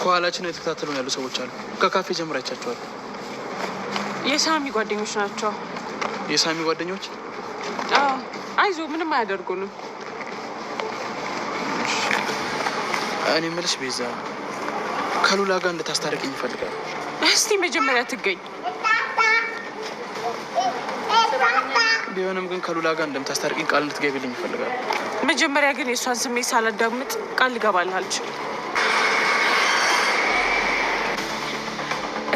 ከኋላችን የተከታተሉ ያሉ ሰዎች አሉ። ከካፌ ጀምሮ አይቻቸዋል። የሳሚ ጓደኞች ናቸው። የሳሚ ጓደኞች? አዎ፣ አይዞ ምንም አያደርጉንም። እኔ የምልሽ ቤዛ፣ ከሉላ ጋር እንድታስታርቅኝ ይፈልጋል። እስቲ መጀመሪያ ትገኝ። ቢሆንም ግን ከሉላ ጋር እንደምታስታርቅኝ ቃል እንድትገቢልኝ ይፈልጋል። መጀመሪያ ግን የእሷን ስሜት ሳላዳምጥ ቃል ልገባልህ አልችልም።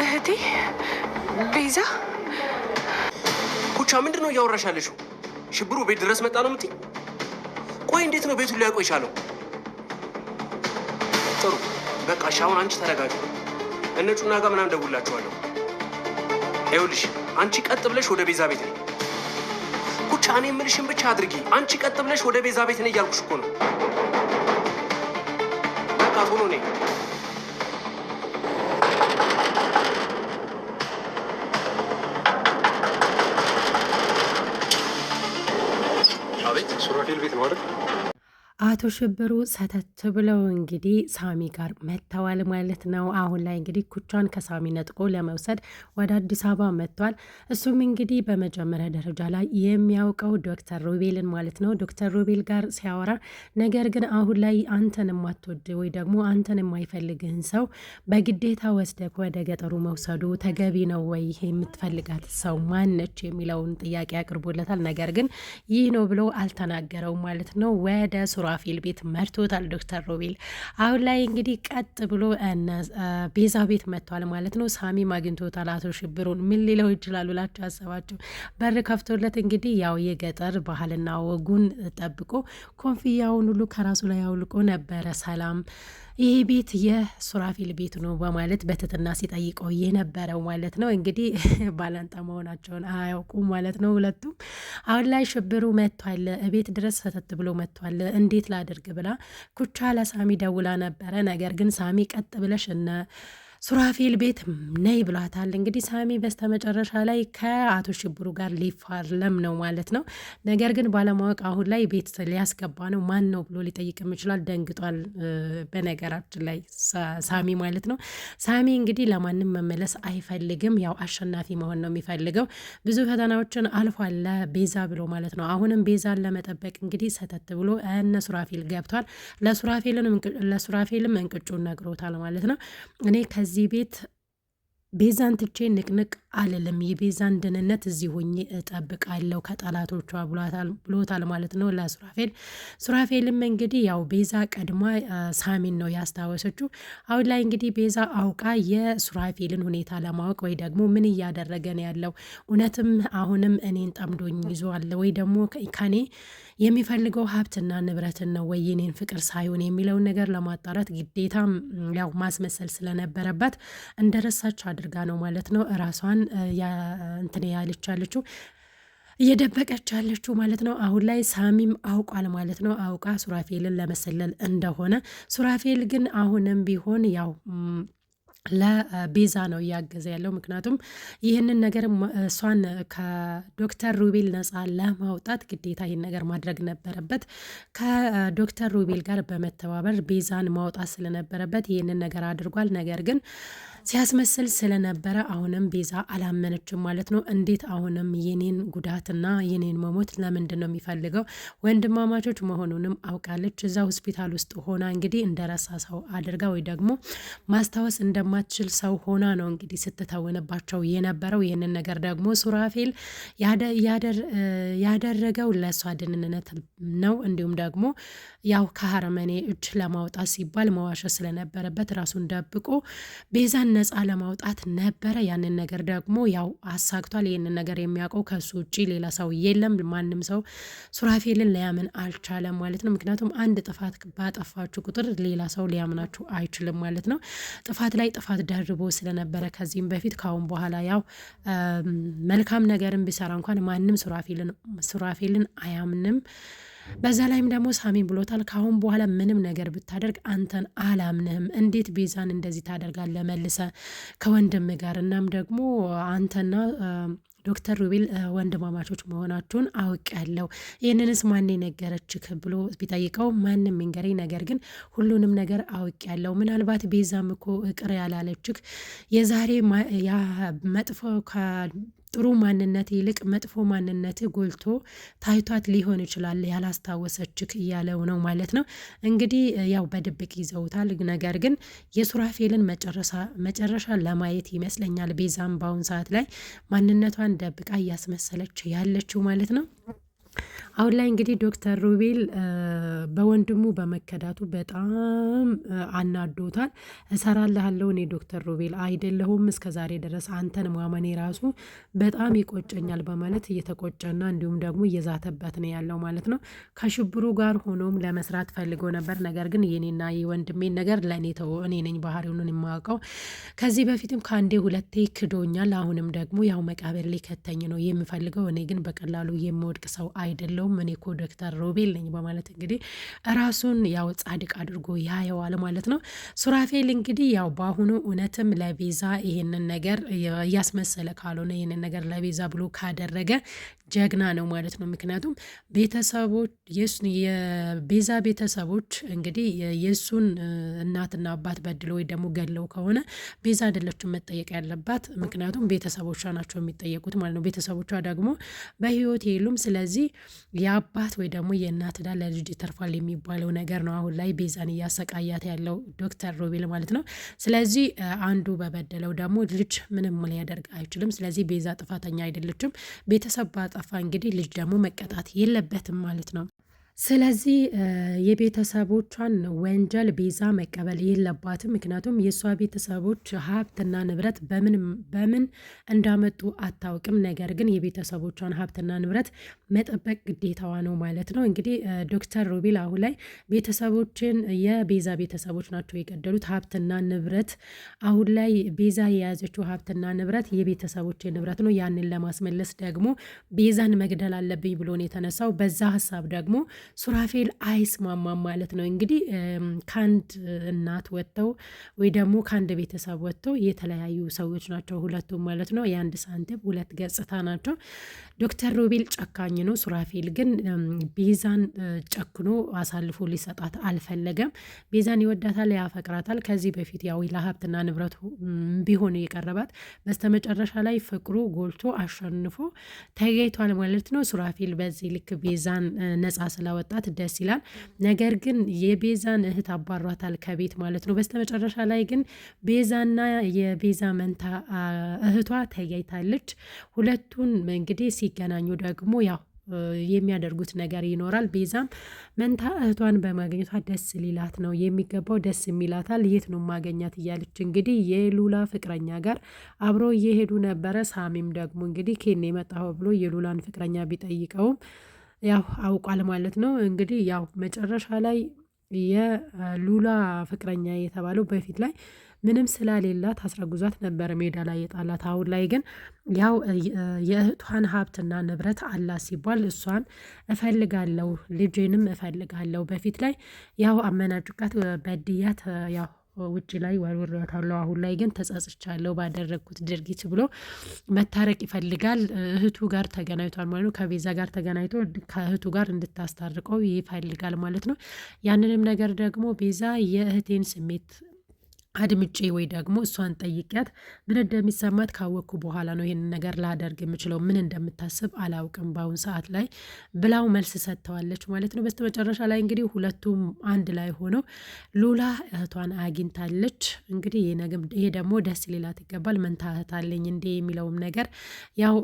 እህቴ ቤዛ። ኩቻ ምንድን ነው እያወራሽ ያለሽው? ሽብሩ ቤት ድረስ መጣ ነው የምትይ? ቆይ እንዴት ነው ቤቱን ሊያውቀው የቻለው? ጥሩ በቃ እሺ፣ አሁን አንቺ ተረጋጊ። እነ ጩና ጋር ምናምን ደውላችኋለሁ። ይኸውልሽ አንቺ ቀጥ ብለሽ ወደ ቤዛ ቤት ነይ። ኩቻ እኔ የምልሽን ብቻ አድርጊ። አንቺ ቀጥ ብለሽ ወደ ቤዛ ቤት ነይ እያልኩሽ እኮ ነው። በቃ ቶሎ ነይ። አቤት፣ ሱራፌል ቤት ነው አይደል? አቶ ሽብሩ ሰተት ብለው እንግዲህ ሳሚ ጋር መጥተዋል ማለት ነው። አሁን ላይ እንግዲህ ኩቻን ከሳሚ ነጥቆ ለመውሰድ ወደ አዲስ አበባ መጥቷል። እሱም እንግዲህ በመጀመሪያ ደረጃ ላይ የሚያውቀው ዶክተር ሮቤልን ማለት ነው። ዶክተር ሮቤል ጋር ሲያወራ ነገር ግን አሁን ላይ አንተን የማትወድ ወይ ደግሞ አንተን የማይፈልግህን ሰው በግዴታ ወስደህ ወደ ገጠሩ መውሰዱ ተገቢ ነው ወይ? የምትፈልጋት ሰው ማነች የሚለውን ጥያቄ አቅርቦለታል። ነገር ግን ይህ ነው ብሎ አልተናገረውም ማለት ነው። ወደ ሱራፌል ቤት መርቶታል ዶክተር ሮቤል። አሁን ላይ እንግዲህ ቀጥ ብሎ ቤዛ ቤት መጥቷል ማለት ነው። ሳሚም አግኝቶታል አቶ ሽብሩን። ምን ሊለው ይችላሉ ላቸው አሰባቸው። በር ከፍቶለት እንግዲህ ያው የገጠር ባህልና ወጉን ጠብቆ ኮንፍያውን ሁሉ ከራሱ ላይ አውልቆ ነበረ ሰላም ይህ ቤት የሱራፌል ቤት ነው በማለት በትትና ሲጠይቀው የነበረው ማለት ነው። እንግዲህ ባላንጣ መሆናቸውን አያውቁም ማለት ነው ሁለቱም። አሁን ላይ ሽብሩ መጥቷል፣ ቤት ድረስ ሰተት ብሎ መጥቷል። እንዴት ላድርግ ብላ ኩቻ ለሳሚ ደውላ ነበረ። ነገር ግን ሳሚ ቀጥ ብለሽ እነ ሱራፌል ቤት ነይ ብሏታል። እንግዲህ ሳሚ በስተመጨረሻ ላይ ከአቶ ሽብሩ ጋር ሊፋለም ነው ማለት ነው። ነገር ግን ባለማወቅ አሁን ላይ ቤት ሊያስገባ ነው። ማን ነው ብሎ ሊጠይቅም ይችላል። ደንግጧል በነገራችን ላይ ሳሚ ማለት ነው። ሳሚ እንግዲህ ለማንም መመለስ አይፈልግም። ያው አሸናፊ መሆን ነው የሚፈልገው። ብዙ ፈተናዎችን አልፏል ለቤዛ ብሎ ማለት ነው። አሁንም ቤዛን ለመጠበቅ እንግዲህ ሰተት ብሎ እነ ሱራፌል ገብቷል። ለሱራፌልም እንቅጩን ነግሮታል ማለት ነው። እኔ ከዚህ ቤት ቤዛን ትቼ ንቅንቅ አልልም፣ የቤዛን ደህንነት እዚህ ሆኜ እጠብቃለሁ ከጠላቶቿ ብሎታል ማለት ነው ለሱራፌል። ሱራፌልም እንግዲህ ያው ቤዛ ቀድማ ሳሚን ነው ያስታወሰችው። አሁን ላይ እንግዲህ ቤዛ አውቃ የሱራፌልን ሁኔታ ለማወቅ ወይ ደግሞ ምን እያደረገ ነው ያለው፣ እውነትም አሁንም እኔን ጠምዶኝ ይዟል ወይ ደግሞ ከኔ የሚፈልገው ሀብትና ንብረትን ነው ወይ የኔን ፍቅር ሳይሆን የሚለውን ነገር ለማጣራት ግዴታ ያው ማስመሰል ስለነበረባት እንደረሳች አድርጋ ነው ማለት ነው ራሷን እንትን ያለቻለችው እየደበቀች ያለችው ማለት ነው። አሁን ላይ ሳሚም አውቋል ማለት ነው። አውቃ ሱራፌልን ለመሰለል እንደሆነ። ሱራፌል ግን አሁንም ቢሆን ያው ለቤዛ ነው እያገዘ ያለው። ምክንያቱም ይህንን ነገር እሷን ከዶክተር ሮቤል ነፃ ለማውጣት ግዴታ ይህን ነገር ማድረግ ነበረበት። ከዶክተር ሮቤል ጋር በመተባበር ቤዛን ማውጣት ስለነበረበት ይህንን ነገር አድርጓል። ነገር ግን ሲያስመስል ስለነበረ አሁንም ቤዛ አላመነችም ማለት ነው። እንዴት አሁንም የኔን ጉዳትና የኔን መሞት ለምንድን ነው የሚፈልገው? ወንድማማቾች መሆኑንም አውቃለች። እዛ ሆስፒታል ውስጥ ሆና እንግዲህ እንደረሳ ሰው አድርጋ ወይ ደግሞ ማስታወስ እንደማትችል ሰው ሆና ነው እንግዲህ ስትተውንባቸው የነበረው። ይህንን ነገር ደግሞ ሱራፌል ያደረገው ለእሷ ደህንነት ነው። እንዲሁም ደግሞ ያው ከሀረመኔ እጅ ለማውጣት ሲባል መዋሸት ስለነበረበት ራሱን ደብቆ ቤዛን ነፃ ለማውጣት ነበረ። ያንን ነገር ደግሞ ያው አሳክቷል። ይህንን ነገር የሚያውቀው ከሱ ውጭ ሌላ ሰው የለም። ማንም ሰው ሱራፌልን ሊያምን አልቻለም ማለት ነው። ምክንያቱም አንድ ጥፋት ባጠፋችሁ ቁጥር ሌላ ሰው ሊያምናችሁ አይችልም ማለት ነው። ጥፋት ላይ ጥፋት ደርቦ ስለነበረ ከዚህም በፊት ካሁን በኋላ ያው መልካም ነገርን ቢሰራ እንኳን ማንም ሱራፌልን አያምንም። በዛ ላይም ደግሞ ሳሚን ብሎታል፣ ካሁን በኋላ ምንም ነገር ብታደርግ አንተን አላምንህም። እንዴት ቤዛን እንደዚህ ታደርጋለህ መልሰ ከወንድም ጋር? እናም ደግሞ አንተና ዶክተር ሩቤል ወንድማማቾች መሆናቸውን አውቅ ያለው ይህንንስ ማን ነገረችክ ብሎ ቢጠይቀው ማንም ይንገረኝ፣ ነገር ግን ሁሉንም ነገር አውቅ ያለው ምናልባት ቤዛም እኮ እቅር ያላለችክ የዛሬ መጥፎ ጥሩ ማንነት ይልቅ መጥፎ ማንነት ጎልቶ ታይቷት ሊሆን ይችላል ያላስታወሰችክ እያለው ነው ማለት ነው። እንግዲህ ያው በድብቅ ይዘውታል። ነገር ግን የሱራፌልን መጨረሻ ለማየት ይመስለኛል ቤዛም በአሁን ሰዓት ላይ ማንነቷን ደብቃ እያስመሰለች ያለችው ማለት ነው። አሁን ላይ እንግዲህ ዶክተር ሩቤል በወንድሙ በመከዳቱ በጣም አናዶታል። እሰራልሃለሁ እኔ ዶክተር ሩቤል አይደለሁም እስከ ዛሬ ድረስ አንተን ማመኔ ራሱ በጣም ይቆጨኛል በማለት እየተቆጨና እንዲሁም ደግሞ እየዛተበት ነው ያለው ማለት ነው። ከሽብሩ ጋር ሆኖም ለመስራት ፈልጎ ነበር። ነገር ግን የኔና የወንድሜን ነገር ለእኔ ተው፣ እኔ ነኝ ባህሪውን የማውቀው። ከዚህ በፊትም ከአንዴ ሁለቴ ክዶኛል። አሁንም ደግሞ ያው መቃብር ሊከተኝ ነው የምፈልገው። እኔ ግን በቀላሉ የምወድቅ ሰው አይደለሁም። እኔ እኮ ዶክተር ሮቤል ነኝ በማለት እንግዲህ ራሱን ያው ጻድቅ አድርጎ ያየዋል ማለት ነው። ሱራፌል እንግዲህ ያው በአሁኑ እውነትም ለቤዛ ይሄንን ነገር እያስመሰለ ካልሆነ ይሄንን ነገር ለቤዛ ብሎ ካደረገ ጀግና ነው ማለት ነው። ምክንያቱም ቤተሰቦች የቤዛ ቤተሰቦች እንግዲህ የእሱን እናትና አባት በድለው ወይ ደግሞ ገድለው ከሆነ ቤዛ አይደለችም መጠየቅ ያለባት። ምክንያቱም ቤተሰቦቿ ናቸው የሚጠየቁት ማለት ነው። ቤተሰቦቿ ደግሞ በህይወት የሉም። ስለዚህ የአባት ወይ ደግሞ የእናት ዕዳ ለልጅ ይተርፋል የሚባለው ነገር ነው አሁን ላይ ቤዛን እያሰቃያት ያለው ዶክተር ሮቤል ማለት ነው። ስለዚህ አንዱ በበደለው ደግሞ ልጅ ምንም ሊያደርግ አይችልም። ስለዚህ ቤዛ ጥፋተኛ አይደለችም። ቤተሰብ ባጠፋ እንግዲህ ልጅ ደግሞ መቀጣት የለበትም ማለት ነው። ስለዚህ የቤተሰቦቿን ወንጀል ቤዛ መቀበል የለባትም። ምክንያቱም የእሷ ቤተሰቦች ሀብትና ንብረት በምን እንዳመጡ አታውቅም። ነገር ግን የቤተሰቦቿን ሀብትና ንብረት መጠበቅ ግዴታዋ ነው ማለት ነው። እንግዲህ ዶክተር ሮቤል አሁን ላይ ቤተሰቦችን የቤዛ ቤተሰቦች ናቸው የገደሉት። ሀብትና ንብረት አሁን ላይ ቤዛ የያዘችው ሀብትና ንብረት የቤተሰቦች ንብረት ነው። ያንን ለማስመለስ ደግሞ ቤዛን መግደል አለብኝ ብሎ ነው የተነሳው። በዛ ሀሳብ ደግሞ ሱራፌል አይስማማም ማለት ነው። እንግዲህ ከአንድ እናት ወጥተው ወይ ደግሞ ከአንድ ቤተሰብ ወጥተው የተለያዩ ሰዎች ናቸው ሁለቱም ማለት ነው። የአንድ ሳንቲም ሁለት ገጽታ ናቸው። ዶክተር ሮቤል ጨካኝ ነው። ሱራፌል ግን ቤዛን ጨክኖ አሳልፎ ሊሰጣት አልፈለገም። ቤዛን ይወዳታል፣ ያፈቅራታል። ከዚህ በፊት ያው ለሀብትና ንብረቱ ቢሆን የቀረባት በስተመጨረሻ ላይ ፍቅሩ ጎልቶ አሸንፎ ተገኝቷል ማለት ነው። ሱራፌል በዚህ ልክ ቤዛን ነጻ ስላወጣት ደስ ይላል። ነገር ግን የቤዛን እህት አባሯታል ከቤት ማለት ነው። በስተመጨረሻ ላይ ግን ቤዛና የቤዛ መንታ እህቷ ተያይታለች። ሁለቱን እንግዲህ ሲገናኙ ደግሞ ያው የሚያደርጉት ነገር ይኖራል። ቤዛም መንታ እህቷን በማግኘቷ ደስ ሊላት ነው የሚገባው፣ ደስ የሚላታል። የት ነው ማገኛት እያለች እንግዲህ የሉላ ፍቅረኛ ጋር አብረው እየሄዱ ነበረ። ሳሚም ደግሞ እንግዲህ ኬን የመጣው ብሎ የሉላን ፍቅረኛ ቢጠይቀውም ያው አውቋል ማለት ነው። እንግዲህ ያው መጨረሻ ላይ የሉላ ፍቅረኛ የተባለው በፊት ላይ ምንም ስላሌላት አስረጉዟት ነበር ሜዳ ላይ የጣላት። አሁን ላይ ግን ያው የእህቷን ሀብትና ንብረት አላት ሲባል እሷን እፈልጋለሁ፣ ልጄንም እፈልጋለሁ። በፊት ላይ ያው አመናጭቃት በድያት ያው ውጭ ላይ ወርወራታለሁ። አሁን ላይ ግን ተጸጽቻለሁ ባደረግኩት ድርጊት ብሎ መታረቅ ይፈልጋል። እህቱ ጋር ተገናኝቷል ማለት ነው። ከቤዛ ጋር ተገናኝቶ ከእህቱ ጋር እንድታስታርቀው ይፈልጋል ማለት ነው። ያንንም ነገር ደግሞ ቤዛ የእህቴን ስሜት አድምጬ ወይ ደግሞ እሷን ጠይቂያት ምን እንደሚሰማት ካወቅኩ በኋላ ነው ይህንን ነገር ላደርግ የምችለው፣ ምን እንደምታስብ አላውቅም በአሁን ሰዓት ላይ ብላው መልስ ሰጥተዋለች ማለት ነው። በስተመጨረሻ ላይ እንግዲህ ሁለቱም አንድ ላይ ሆነው ሉላ እህቷን አግኝታለች። እንግዲህ ይሄ ደግሞ ደስ ሊላት ይገባል። መንታ እህት አለኝ እንዴ የሚለውም ነገር ያው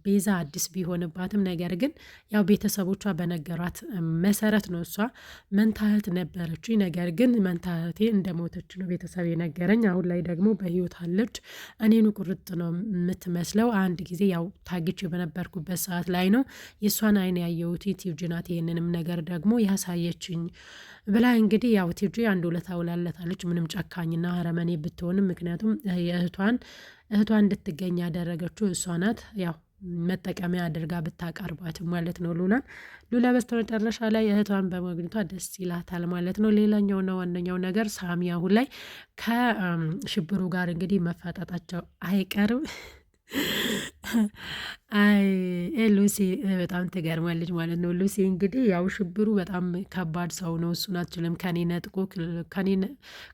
ቤዛ አዲስ ቢሆንባትም ነገር ግን ያው ቤተሰቦቿ በነገሯት መሰረት ነው እሷ መንታ እህት ነበረች። ነገር ግን መንታ እህቴ እንደሞተች ነው ቤተሰብ የነገረኝ። አሁን ላይ ደግሞ በህይወት አለች። እኔኑ ቁርጥ ነው የምትመስለው። አንድ ጊዜ ያው ታግቼ በነበርኩበት ሰዓት ላይ ነው የእሷን አይን ያየሁት። ቲጂ ናት ይሄንንም ነገር ደግሞ ያሳየችኝ ብላ እንግዲህ ያው ቲጂ አንድ ውለታ ውላለታለች። ምንም ጨካኝና አረመኔ ብትሆንም ምክንያቱም እህቷ እንድትገኝ ያደረገችው እሷ ናት። ያው መጠቀሚያ አድርጋ ብታቀርባት ማለት ነው ሉላ በስተመጨረሻ ላይ እህቷን በማግኘቷ ደስ ይላታል ማለት ነው። ሌላኛውና ዋነኛው ነገር ሳሚ አሁን ላይ ከሽብሩ ጋር እንግዲህ መፋጠጣቸው አይቀርም። አይ ሉሲ በጣም ትገርማለች ማለት ነው። ሉሲ እንግዲህ ያው ሽብሩ በጣም ከባድ ሰው ነው። እሱን አትችልም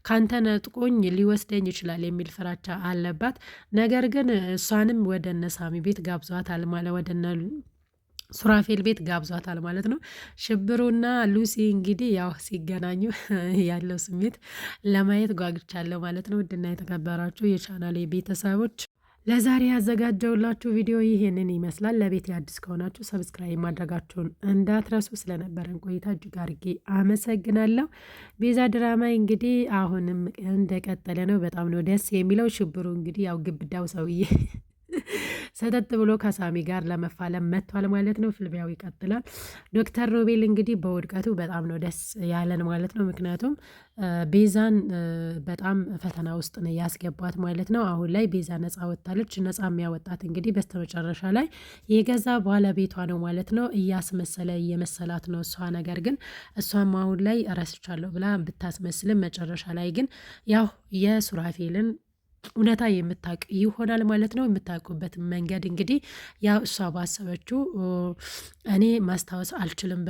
ካንተ ነጥቆኝ ሊወስደኝ ይችላል የሚል ፍራቻ አለባት። ነገር ግን እሷንም ወደ እነ ሳሚ ቤት ጋብዟታል ማለት ወደነ ሱራፌል ቤት ጋብዟታል ማለት ነው። ሽብሩና ሉሲ እንግዲህ ያው ሲገናኙ ያለው ስሜት ለማየት ጓጉቻለሁ ማለት ነው። ውድና የተከበራችሁ የቻናሌ ቤተሰቦች ለዛሬ ያዘጋጀውላችሁ ቪዲዮ ይሄንን ይመስላል። ለቤት አዲስ ከሆናችሁ ሰብስክራይብ ማድረጋችሁን እንዳትረሱ። ስለነበረን ቆይታ እጅግ አድርጌ አመሰግናለሁ። ቤዛ ድራማ እንግዲህ አሁንም እንደቀጠለ ነው። በጣም ነው ደስ የሚለው። ሽብሩ እንግዲህ ያው ግብዳው ሰውዬ ሰተት ብሎ ከሳሚ ጋር ለመፋለም መጥቷል ማለት ነው። ፍልሚያው ይቀጥላል። ዶክተር ሮቤል እንግዲህ በውድቀቱ በጣም ነው ደስ ያለን ማለት ነው። ምክንያቱም ቤዛን በጣም ፈተና ውስጥ ነው ያስገባት ማለት ነው። አሁን ላይ ቤዛ ነፃ ወጣለች። ነፃ የሚያወጣት እንግዲህ በስተመጨረሻ ላይ የገዛ ባለቤቷ ነው ማለት ነው። እያስመሰለ እየመሰላት ነው እሷ። ነገር ግን እሷም አሁን ላይ እረስቻለሁ ብላ ብታስመስልም መጨረሻ ላይ ግን ያው የሱራፌልን እውነታ የምታውቅ ይሆናል ማለት ነው። የምታውቁበት መንገድ እንግዲህ ያው እሷ ባሰበችው እኔ ማስታወስ አልችልም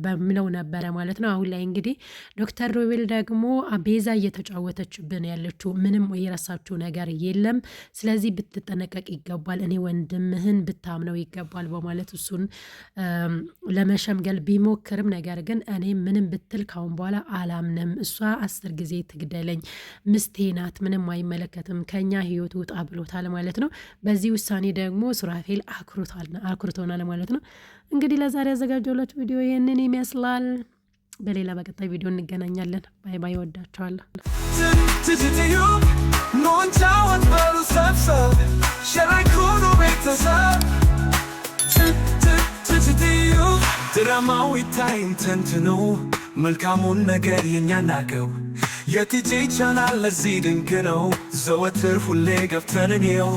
በሚለው ነበረ ማለት ነው። አሁን ላይ እንግዲህ ዶክተር ሮቤል ደግሞ ቤዛ እየተጫወተችብን ያለችው ምንም የረሳችው ነገር የለም፣ ስለዚህ ብትጠነቀቅ ይገባል፣ እኔ ወንድምህን ብታምነው ይገባል በማለት እሱን ለመሸምገል ቢሞክርም ነገር ግን እኔ ምንም ብትል ካሁን በኋላ አላምንም፣ እሷ 10 ጊዜ ትግደለኝ፣ ምስቴ ናት፣ ምንም አይመለከትም፣ ከኛ ህይወት ውጣ ብሎታል ማለት ነው። በዚህ ውሳኔ ደግሞ ሱራፌል አኩርቶናል ማለት ነው። እንግዲህ ለዛሬ ያዘጋጀውላችሁ ቪዲዮ ይህንን ይመስላል። በሌላ በቀጣይ ቪዲዮ እንገናኛለን። ባይ ባይ። ወዳችኋለሁ። ድራማው ይታይን ተንትኖ መልካሙን ነገር የኛ ናገው የቲጂ ቻናል ለዚህ ድንቅ ነው። ዘወትር ሁሌ ገብተን እንየው።